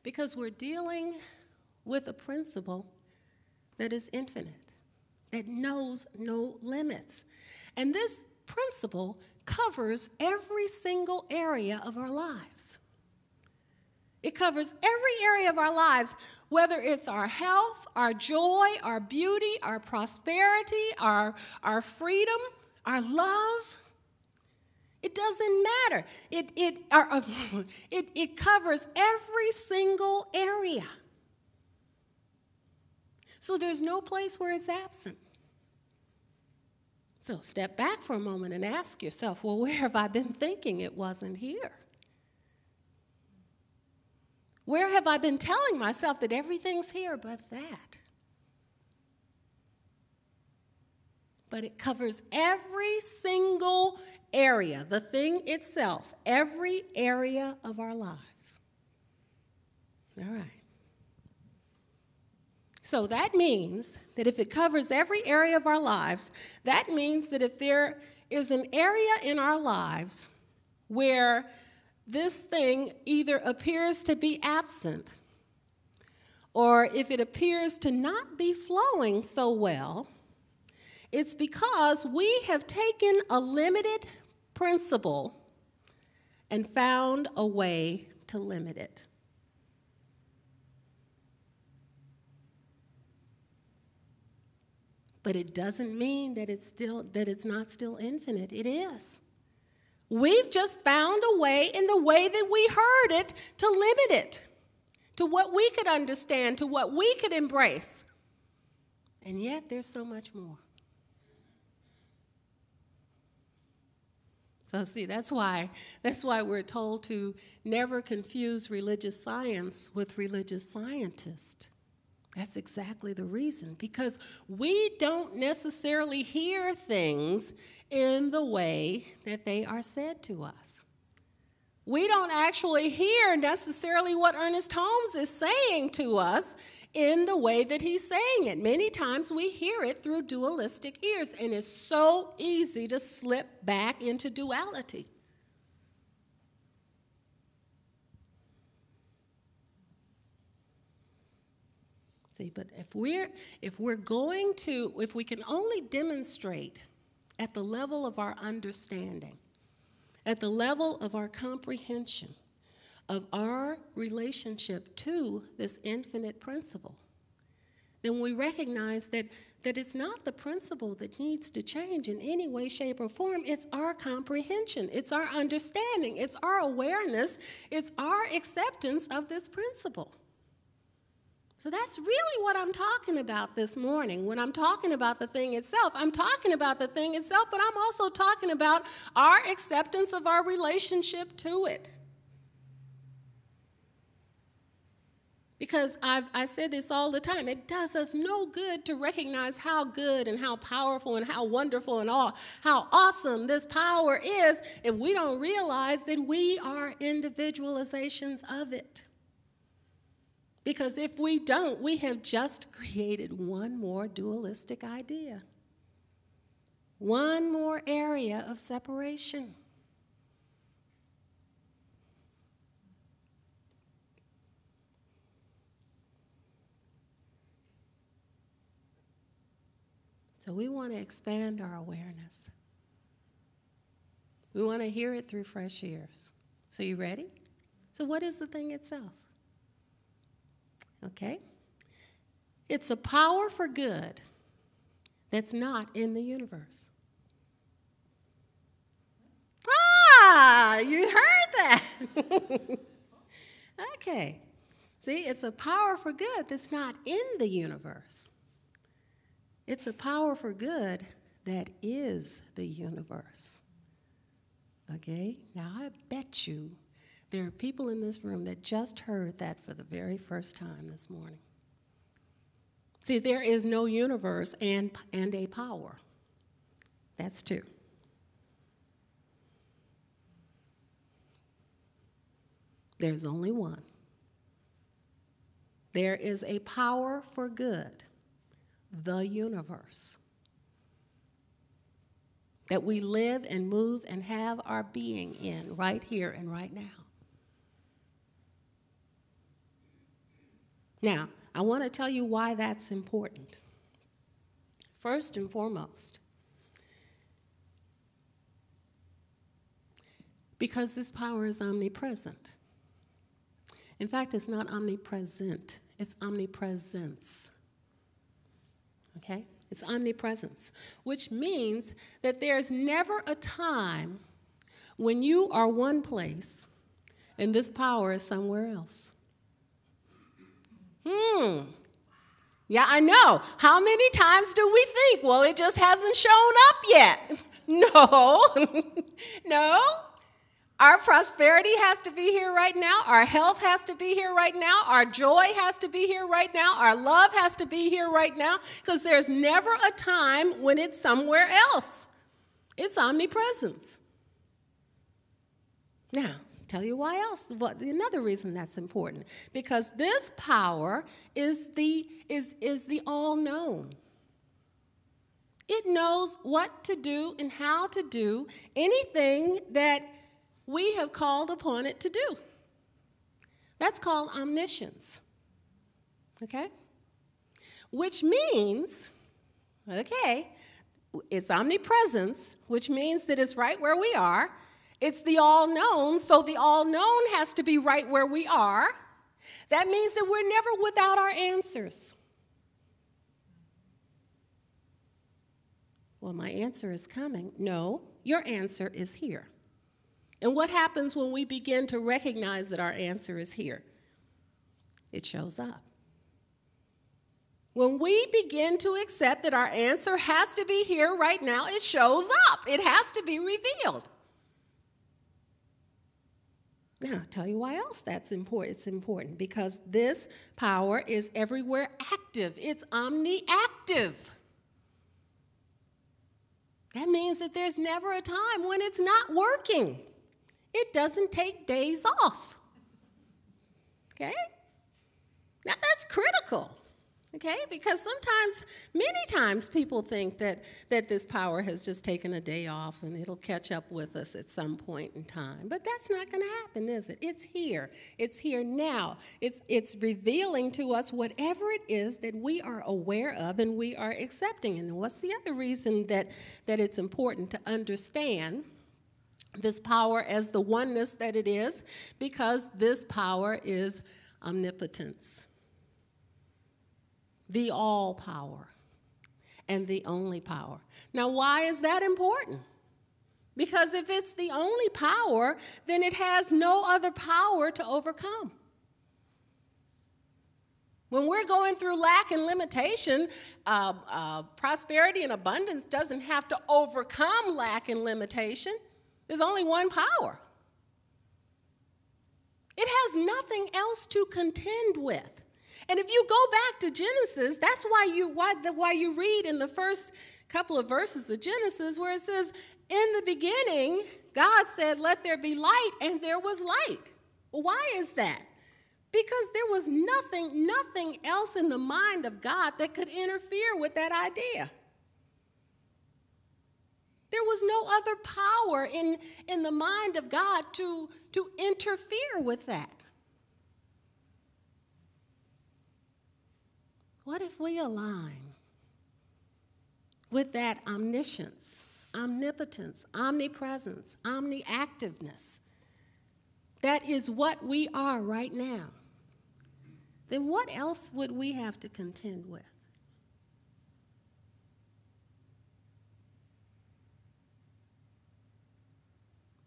Because we're dealing with a principle that is infinite, that knows no limits. And this principle covers every single area of our lives. It covers every area of our lives, whether it's our health, our joy, our beauty, our prosperity, our freedom, our love. It doesn't matter. It covers every single area. So there's no place where it's absent. So step back for a moment and ask yourself, well, where have I been thinking it wasn't here? Where have I been telling myself that everything's here but that? But it covers every single area, the thing itself, every area of our lives. All right. So that means that if it covers every area of our lives, that means that if there is an area in our lives where this thing either appears to be absent, or if it appears to not be flowing so well, it's because we have taken a limited principle and found a way to limit it. But it doesn't mean that it's not still infinite. It is. We've just found a way in the way that we heard it to limit it to what we could understand, to what we could embrace. And yet there's so much more. So see, that's why we're told to never confuse religious science with religious scientists. That's exactly the reason, because we don't necessarily hear things in the way that they are said to us. We don't actually hear necessarily what Ernest Holmes is saying to us in the way that he's saying it. Many times we hear it through dualistic ears, and it's so easy to slip back into duality. See, but if we can only demonstrate at the level of our understanding, at the level of our comprehension of our relationship to this infinite principle, then we recognize that it's not the principle that needs to change in any way, shape, or form. It's our comprehension. It's our understanding. It's our awareness. It's our acceptance of this principle. So that's really what I'm talking about this morning. When I'm talking about the thing itself, I'm talking about the thing itself, but I'm also talking about our acceptance of our relationship to it. Because I said this all the time, it does us no good to recognize how good and how powerful and how wonderful and how awesome this power is if we don't realize that we are individualizations of it. Because if we don't, we have just created one more dualistic idea, one more area of separation. So we want to expand our awareness. We want to hear it through fresh ears. So you ready? So what is the thing itself? Okay? It's a power for good that's not in the universe. Ah, you heard that. Okay. See, it's a power for good that's not in the universe. It's a power for good that is the universe. Okay? Now, I bet you there are people in this room that just heard that for the very first time this morning. See, there is no universe and a power. That's two. There's only one. There is a power for good, the universe, that we live and move and have our being in right here and right now. Now, I want to tell you why that's important. First and foremost, because this power is omnipresent. In fact, it's not omnipresent, it's omnipresence. Okay? It's omnipresence, which means that there's never a time when you are one place and this power is somewhere else. Yeah, I know. How many times do we think, well, it just hasn't shown up yet? No. No. Our prosperity has to be here right now. Our health has to be here right now. Our joy has to be here right now. Our love has to be here right now, because there's never a time when it's somewhere else. It's omnipresence. Now, tell you why else. Another reason that's important, because this power is the all-known. It knows what to do and how to do anything that we have called upon it to do. That's called omniscience. Okay? Which means, okay, it's omnipresence, which means that it's right where we are. It's the all-known, so the all-known has to be right where we are. That means that we're never without our answers. Well, my answer is coming. No, your answer is here. And what happens when we begin to recognize that our answer is here? It shows up. When we begin to accept that our answer has to be here right now, it shows up. It has to be revealed. Now, I'll tell you why else that's important. It's important because this power is everywhere active. It's omni-active. That means that there's never a time when it's not working. It doesn't take days off. Okay? Now, that's critical. Okay? Because many times people think that this power has just taken a day off and it'll catch up with us at some point in time. But that's not going to happen, is it? It's here. It's here now. It's revealing to us whatever it is that we are aware of and we are accepting. And what's the other reason that it's important to understand this power as the oneness that it is? Because this power is omnipotence. The all power and the only power. Now, why is that important? Because if it's the only power, then it has no other power to overcome. When we're going through lack and limitation, prosperity and abundance doesn't have to overcome lack and limitation. There's only one power. It has nothing else to contend with. And if you go back to Genesis, that's why you read in the first couple of verses of Genesis where it says, in the beginning, God said, let there be light, and there was light. Well, why is that? Because there was nothing else in the mind of God that could interfere with that idea. There was no other power in the mind of God to interfere with that. What if we align with that omniscience, omnipotence, omnipresence, omniactiveness? That is what we are right now. Then what else would we have to contend with?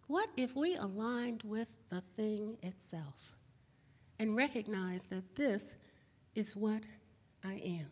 What if we aligned with the thing itself and recognized that this is what I am?